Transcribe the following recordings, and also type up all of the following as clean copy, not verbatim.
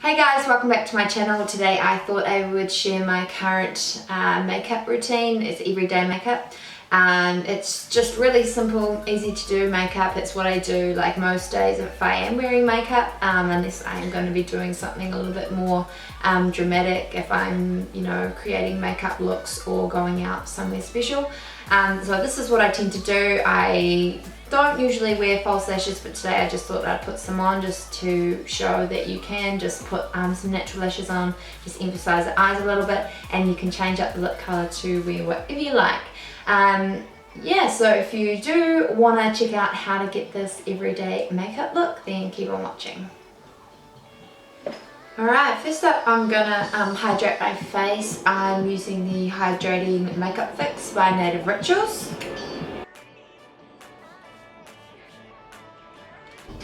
Hey guys, welcome back to my channel. Today I thought I would share my current makeup routine. It's everyday makeup. It's just really simple, easy to do makeup. It's what I do like most days if I am wearing makeup, unless I am going to be doing something a little bit more dramatic, if I'm, you know, creating makeup looks or going out somewhere special. So this is what I tend to do. I don't usually wear false lashes, but today I just thought I'd put some on just to show that you can just put some natural lashes on, just emphasize the eyes a little bit, and you can change up the lip color to wear whatever you like. Yeah, so if you do want to check out how to get this everyday makeup look, then keep on watching. Alright, first up I'm gonna hydrate my face. I'm using the Hydrating Makeup Fix by Native Rituals.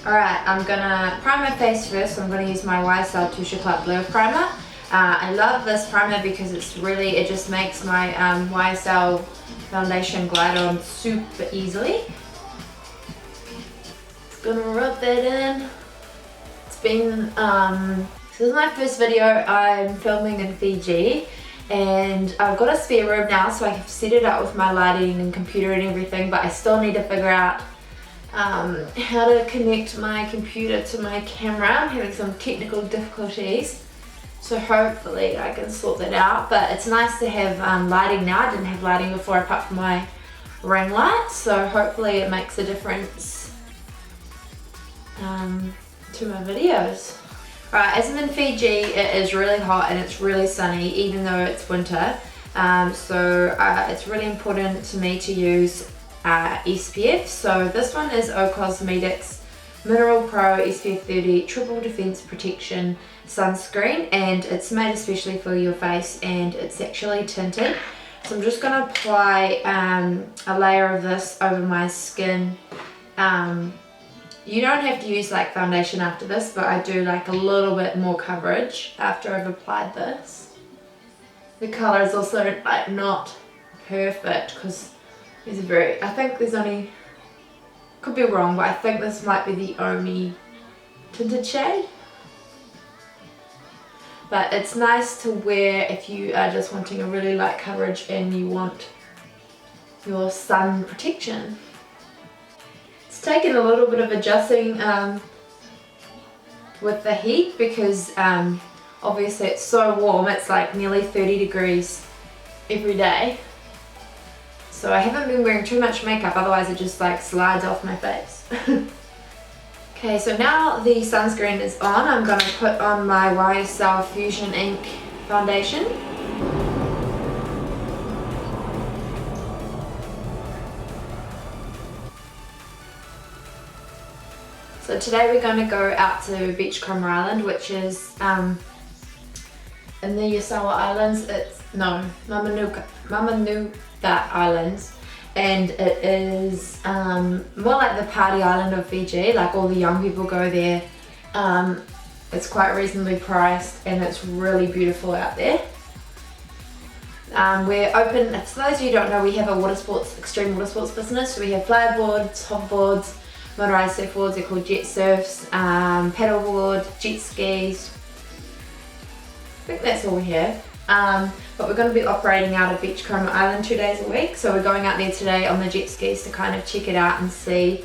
Alright, I'm gonna prime my face first. So I'm gonna use my YSL Touche Club Blur Primer. I love this primer because it just makes my YSL foundation glide on super easily. Just gonna rub that in. It's been, this is my first video I'm filming in Fiji, and I've got a spare room now, so I have set it up with my lighting and computer and everything, but I still need to figure out how to connect my computer to my camera. I'm having some technical difficulties, so hopefully I can sort that out. But it's nice to have lighting now. I didn't have lighting before apart from my ring light, so hopefully it makes a difference to my videos. Alright, as I'm in Fiji, it is really hot and it's really sunny even though it's winter, so it's really important to me to use SPF. So this one is O Cosmetics Mineral Pro SPF 30 Triple Defense Protection Sunscreen, and it's made especially for your face and it's actually tinted. So I'm just going to apply a layer of this over my skin. You don't have to use like foundation after this, but I do like a little bit more coverage after I've applied this. The colour is also like not perfect because I think there's only, could be wrong, but I think this might be the only tinted shade. But it's nice to wear if you are just wanting a really light coverage and you want your sun protection. It's taken a little bit of adjusting with the heat because obviously it's so warm. It's like nearly 30 degrees every day. So I haven't been wearing too much makeup, otherwise it just like slides off my face. Okay, so now the sunscreen is on, I'm going to put on my YSL Fusion Ink foundation. So today we're going to go out to Beachcomber Island, which is in the Yasawa Islands. It's Mamanuca Islands, and it is more like the party island of Fiji. Like all the young people go there. It's quite reasonably priced and it's really beautiful out there. We're open, for those of you who don't know, we have a extreme water sports business. So we have flyboards, hoverboards, motorized surfboards, they're called jet surfs, paddleboard, jet skis. I think that's all we have. But we're going to be operating out of Beachcomber Island 2 days a week, so we're going out there today on the jet skis to kind of check it out and see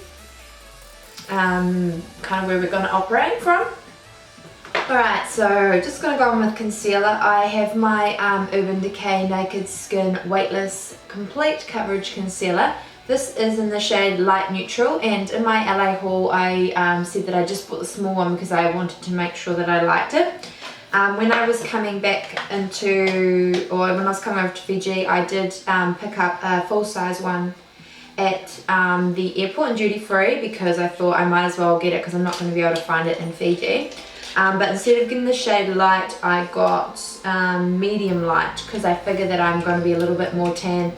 kind of where we're going to operate from. Alright, so just going to go on with concealer. I have my Urban Decay Naked Skin Weightless Complete Coverage Concealer. This is in the shade Light Neutral, and in my LA haul I said that I just bought the small one because I wanted to make sure that I liked it. When I was coming back when I was coming over to Fiji, I did pick up a full-size one at the airport in duty free because I thought I might as well get it because I'm not going to be able to find it in Fiji. But instead of getting the shade light, I got medium light because I figured that I'm going to be a little bit more tan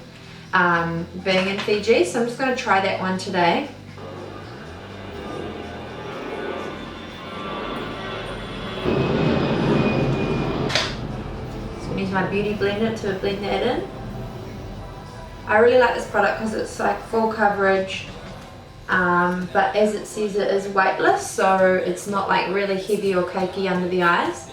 being in Fiji. So I'm just going to try that one today. Use my beauty blender to blend that in. I really like this product because it's like full coverage, but as it says, it is weightless, so it's not like really heavy or cakey under the eyes,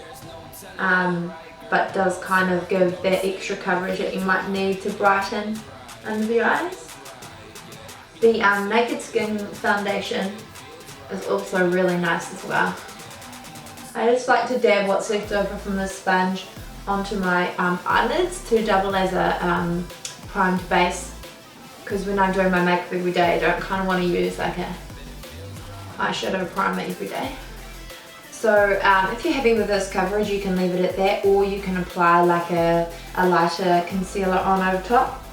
but does kind of give that extra coverage that you might need to brighten under the eyes. The Naked Skin foundation is also really nice as well. I just like to dab what's left over from the sponge onto my eyelids to double as a primed base, because when I'm doing my makeup every day I don't kind of want to use like a eyeshadow primer every day. So if you're happy with this coverage, you can leave it at that, or you can apply like a lighter concealer on over top.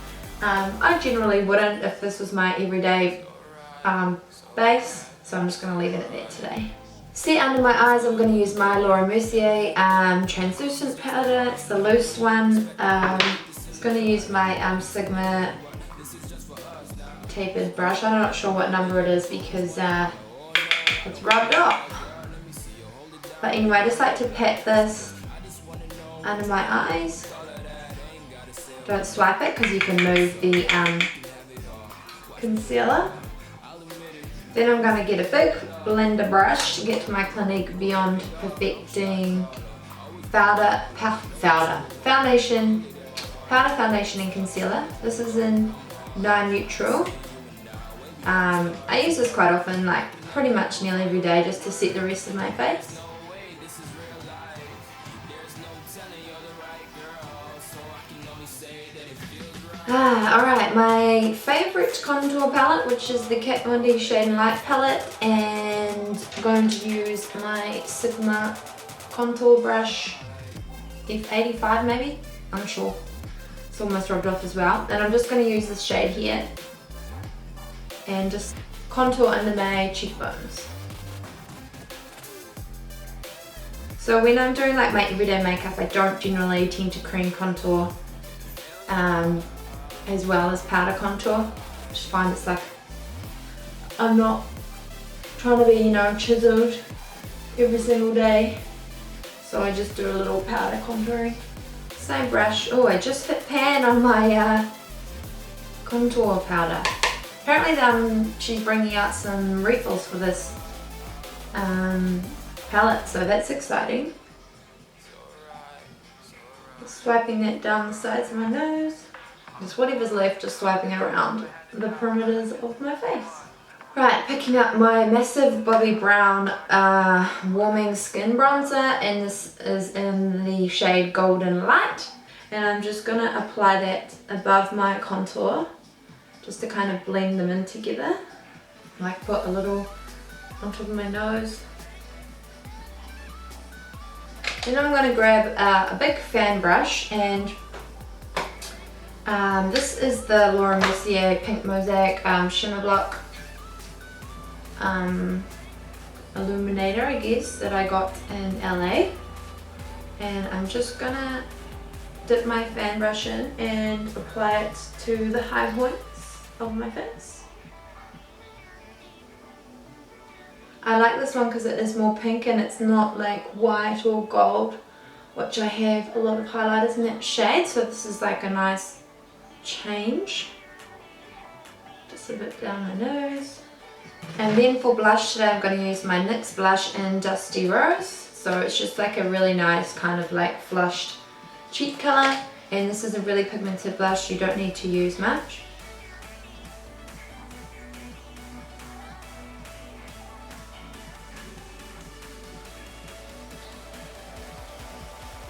I generally wouldn't if this was my everyday base, so I'm just going to leave it at that today. Set under my eyes, I'm going to use my Laura Mercier translucent powder. It's the loose one. I'm just going to use my Sigma tapered brush. I'm not sure what number it is because it's rubbed off. But anyway, I just like to pat this under my eyes. Don't swipe it because you can move the concealer. Then I'm going to get a big blender brush to get to my Clinique Beyond Perfecting powder foundation and concealer. This is in No Neutral. I use this quite often, like pretty much nearly every day, just to set the rest of my face. Alright, my favourite contour palette, which is the Kat Von D Shade and Light palette, and I'm going to use my Sigma contour brush, F85 maybe, I'm sure. It's almost rubbed off as well. And I'm just going to use this shade here and just contour under my cheekbones. So when I'm doing like my everyday makeup, I don't generally tend to cream contour as well as powder contour. I just find it's like, I'm not trying to be, you know, chiseled every single day. So I just do a little powder contouring. Same brush. Oh, I just hit pan on my contour powder. Apparently she's bringing out some refills for this palette, so that's exciting. Just swiping that down the sides of my nose. Just whatever's left, just swiping it around the perimeters of my face. Right, picking up my massive Bobbi Brown warming skin bronzer, and this is in the shade Golden Light. And I'm just going to apply that above my contour, just to kind of blend them in together. Like put a little on top of my nose. Then I'm going to grab a big fan brush, and this is the Laura Mercier Pink Mosaic Shimmer Block illuminator, I guess, that I got in LA. And I'm just gonna dip my fan brush in and apply it to the high points of my face. I like this one because it is more pink and it's not like white or gold, which I have a lot of highlighters in that shade, so this is like a nice change. Just a bit down my nose. And then for blush today, I'm going to use my NYX blush in Dusty Rose. So it's just like a really nice kind of like flushed cheek colour, and this is a really pigmented blush, you don't need to use much.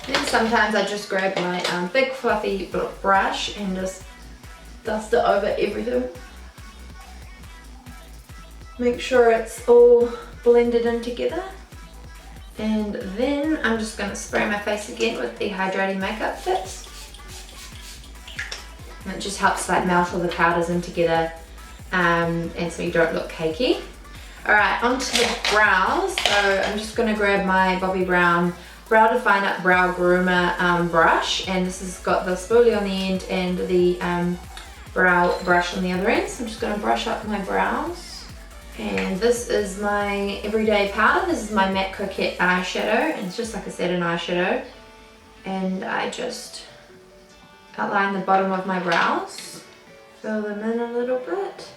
Then sometimes I just grab my big fluffy brush and just dust it over everything. Make sure it's all blended in together. And then I'm just going to spray my face again with the Hydrating Makeup Fix. And it just helps like melt all the powders in together, and so you don't look cakey. Alright, onto the brows. So I'm just going to grab my Bobbi Brown Brow Definer Brow Groomer brush, and this has got the spoolie on the end and the brow brush on the other end. So I'm just going to brush up my brows. And this is my everyday powder. This is my matte Coquette eyeshadow, and it's just like I said, an eyeshadow. And I just outline the bottom of my brows, fill them in a little bit.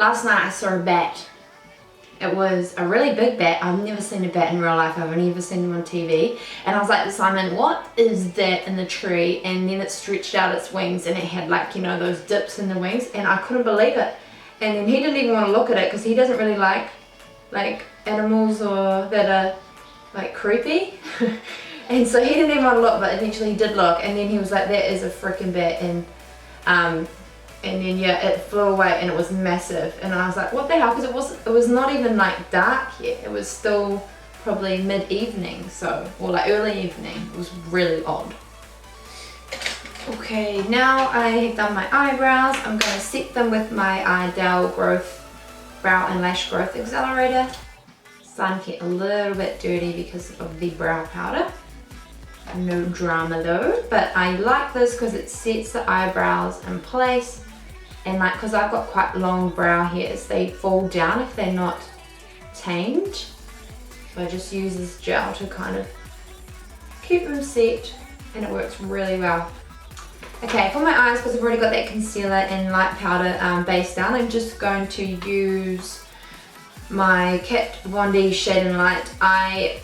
last night I saw a bat. It was a really big bat. I've never seen a bat in real life. I've only ever seen them on TV. And I was like to Simon, what is that in the tree? And then it stretched out its wings and it had like, you know, those dips in the wings, and I couldn't believe it. And then he didn't even want to look at it because he doesn't really like animals or that are like creepy. And so he didn't even want to look, but eventually he did look, and then he was like, that is a freaking bat. And then yeah, it flew away and it was massive, and I was like, what the hell? Because it was not even like dark yet. It was still probably mid-evening, so, or like early evening. It was really odd. Okay, now I have done my eyebrows. I'm going to set them with my Idell Growth Brow and Lash Growth Accelerator. Starting to get a little bit dirty because of the brow powder. No drama though, but I like this because it sets the eyebrows in place, and like, because I've got quite long brow hairs, they fall down if they're not tamed. So I just use this gel to kind of keep them set, and it works really well. Okay, for my eyes, because I've already got that concealer and light powder base down, I'm just going to use my Kat Von D Shade and Light Eye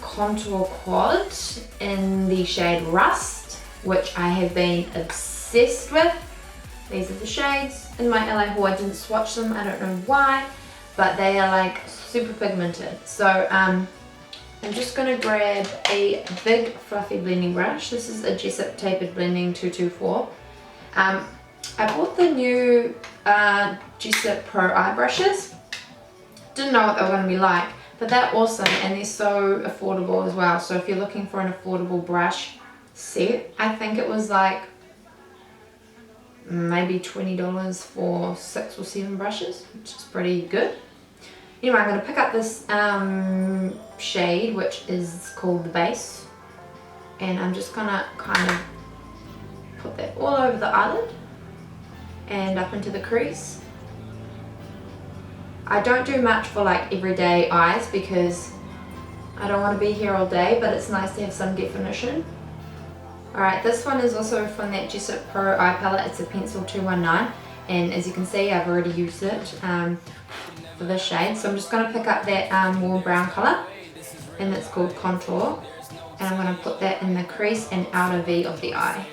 Contour Quad in the shade Rust, which I have been obsessed with. These are the shades in my LA haul. I didn't swatch them, I don't know why, but they are like super pigmented. So I'm just going to grab a big fluffy blending brush. This is a Jessup Tapered Blending 224. I bought the new Jessup Pro eye brushes. Didn't know what they were going to be like, but they're awesome and they're so affordable as well. So if you're looking for an affordable brush set, I think it was like maybe $20 for 6 or 7 brushes, which is pretty good. Anyway, I'm going to pick up this shade, which is called the Base, and I'm just going to kind of put that all over the eyelid and up into the crease. I don't do much for like everyday eyes because I don't want to be here all day, but it's nice to have some definition. Alright, this one is also from that Jessup Pro eye palette. It's a Pencil 219, and as you can see, I've already used it for this shade. So I'm just going to pick up that warm brown colour, and it's called Contour, and I'm going to put that in the crease and outer V of the eye.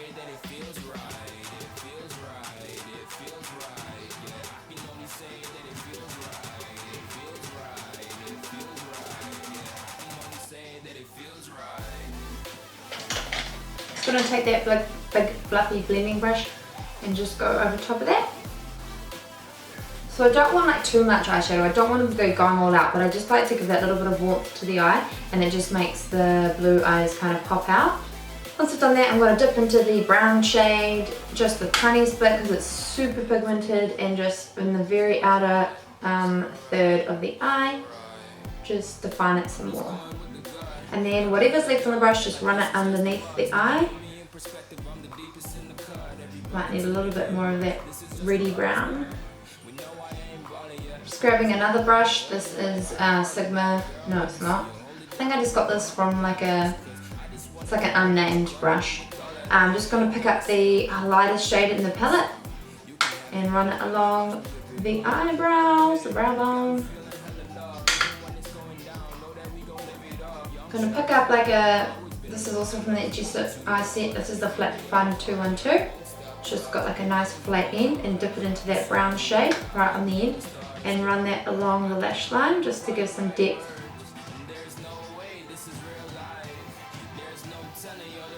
I'm going to take that big fluffy blending brush and just go over top of that. So I don't want like too much eyeshadow, I don't want to be going all out, but I just like to give that little bit of warmth to the eye, and it just makes the blue eyes kind of pop out. Once I've done that, I'm going to dip into the brown shade, just the tiniest bit because it's super pigmented, and just in the very outer third of the eye, just define it some more. And then whatever's left on the brush, just run it underneath the eye. Might need a little bit more of that reddy brown. Just grabbing another brush. This is Sigma. No, it's not. I think I just got this from like it's like an unnamed brush. I'm just going to pick up the lightest shade in the palette and run it along the eyebrows, the brow bone. I'm going to pick up like this is also from that Jessup eye set, this is the Flat Fun 212. It's just got like a nice flat end, and dip it into that brown shade right on the end and run that along the lash line just to give some depth.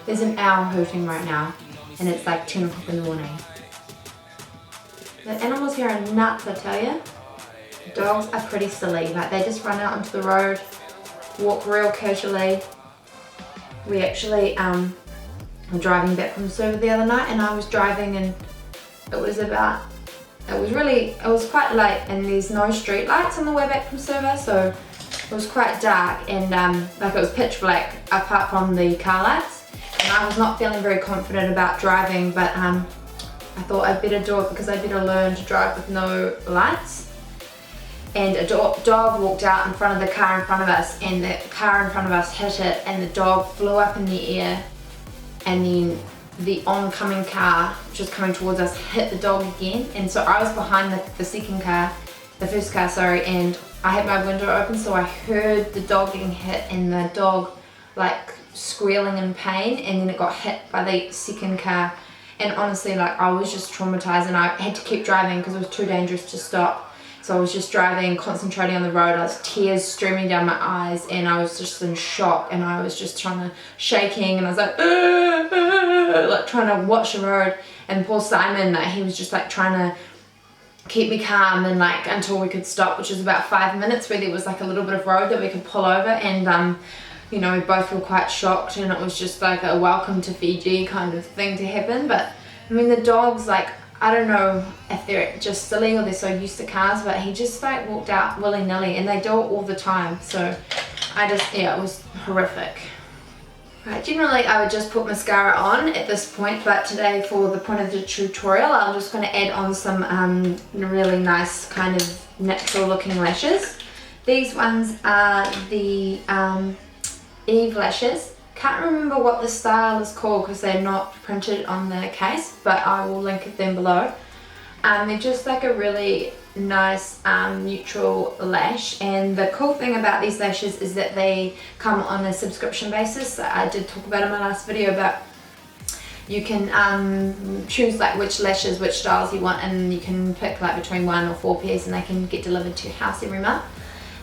There's an owl hooting right now and it's like 10 o'clock in the morning. The animals here are nuts, I tell you. Dogs are pretty silly, like they just run out onto the road, walk real casually. We actually were driving back from the server the other night, and I was driving, and it was quite late, and there's no street lights on the way back from server, so it was quite dark, and like it was pitch black apart from the car lights, and I was not feeling very confident about driving, but I thought I'd better do it because I'd better learn to drive with no lights. And a dog walked out in front of the car in front of us, and the car in front of us hit it, and the dog flew up in the air, and then the oncoming car, which was coming towards us, hit the dog again. And so I was behind the second car, the first car, sorry, and I had my window open, so I heard the dog getting hit and the dog like squealing in pain, and then it got hit by the second car. And honestly, like, I was just traumatized, and I had to keep driving because it was too dangerous to stop. So I was just driving, concentrating on the road. I was tears streaming down my eyes, and I was just in shock, and I was just shaking, and I was like, like trying to watch the road. And poor Simon, he was just like trying to keep me calm, and like until we could stop, which was about 5 minutes, where there was like a little bit of road that we could pull over. And you know, we both were quite shocked, and it was just like a welcome to Fiji kind of thing to happen. But I mean, the dogs, like, I don't know if they're just silly or they're so used to cars, but he just like walked out willy-nilly, and they do it all the time. So yeah, it was horrific. Right, generally I would just put mascara on at this point, but today for the point of the tutorial, I'm just going to add on some really nice kind of natural looking lashes. These ones are the Eve lashes. Can't remember what the style is called because they're not printed on the case, but I will link them below. They're just like a really nice neutral lash, and the cool thing about these lashes is that they come on a subscription basis. I did talk about in my last video, but you can choose like which lashes, which styles you want, and you can pick like between 1 or 4 pairs, and they can get delivered to your house every month.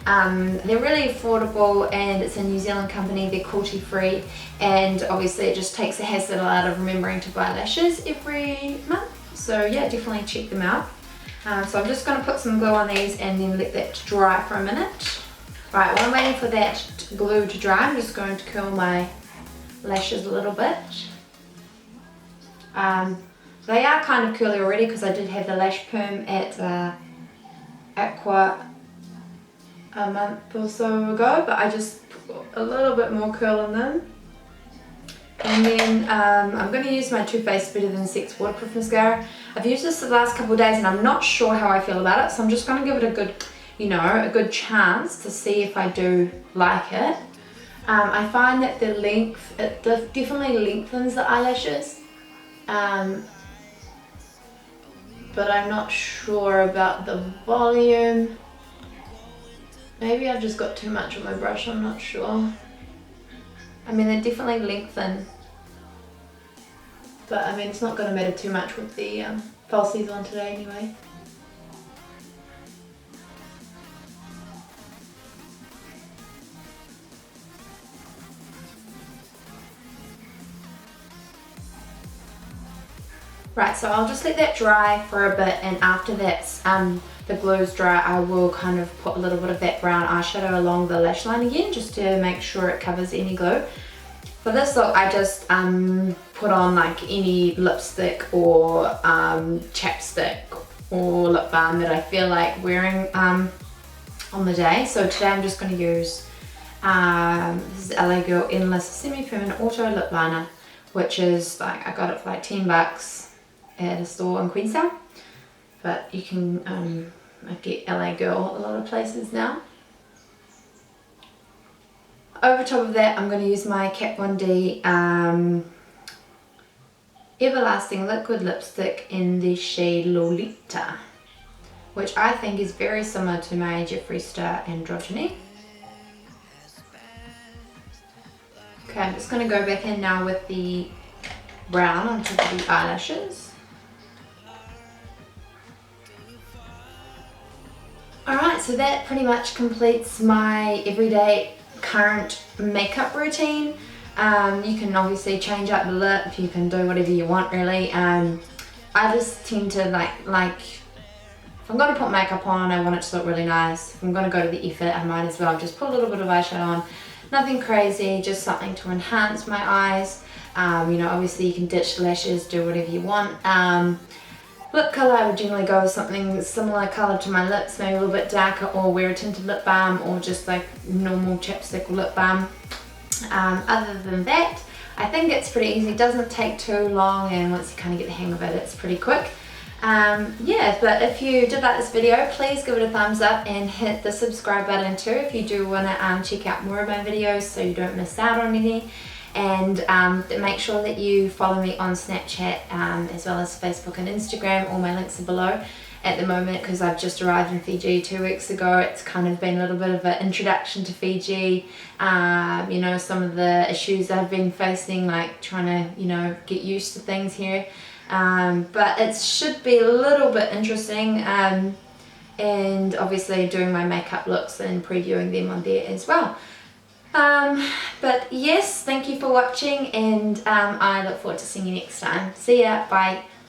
They're really affordable, and it's a New Zealand company. They're cruelty free, and obviously it just takes the hassle out of remembering to buy lashes every month. So yeah, definitely check them out. So I'm just going to put some glue on these and then let that dry for a minute. Right, while I'm waiting for that glue to dry, I'm just going to curl my lashes a little bit. They are kind of curly already because I did have the lash perm at Aqua a month or so ago, but I just put a little bit more curl in them. And then I'm going to use my Too Faced Better Than Sex waterproof mascara. I've used this the last couple of days, and I'm not sure how I feel about it, so I'm just going to give it a good, you know, a good chance to see if I do like it. I find that the length, it definitely lengthens the eyelashes, but I'm not sure about the volume. Maybe I've just got too much on my brush, I'm not sure. I mean, they definitely lengthen, but I mean, it's not going to matter too much with the falsies on today anyway. Right, so I'll just let that dry for a bit, and after that's the glue's dry, I will kind of put a little bit of that brown eyeshadow along the lash line again, just to make sure it covers any glue. For this look, I just put on like any lipstick or chapstick or lip balm that I feel like wearing on the day. So today I'm just going to use this is LA Girl Endless Semi-Permanent Auto Lip Liner, which is like, I got it for like 10 bucks at a store in Queenstown, but you can get LA Girl a lot of places now. Over top of that, I'm going to use my Kat Von D Everlasting Liquid Lipstick in the shade Lolita, which I think is very similar to my Jeffree Star Androgyny. Okay, I'm just going to go back in now with the brown on top of the eyelashes. Alright, so that pretty much completes my everyday current makeup routine. You can obviously change up the lip, you can do whatever you want really. I just tend to like if I'm going to put makeup on, I want it to look really nice. If I'm going to go to the effort, I might as well just put a little bit of eyeshadow on. Nothing crazy, just something to enhance my eyes. You know, obviously you can ditch the lashes, do whatever you want. Lip colour, I would generally go with something similar colour to my lips, maybe a little bit darker, or wear a tinted lip balm, or just like normal chapstick or lip balm. Other than that, I think it's pretty easy. It doesn't take too long, and once you kind of get the hang of it, it's pretty quick. Yeah, but if you did like this video, please give it a thumbs up and hit the subscribe button too if you do want to check out more of my videos so you don't miss out on any. and make sure that you follow me on Snapchat as well as Facebook and Instagram. All my links are below at the moment because I've just arrived in Fiji 2 weeks ago. It's kind of been a little bit of an introduction to Fiji, you know, some of the issues I've been facing, like trying to, you know, get used to things here, but it should be a little bit interesting, and obviously doing my makeup looks and previewing them on there as well. But yes, thank you for watching, and I look forward to seeing you next time. See ya, bye.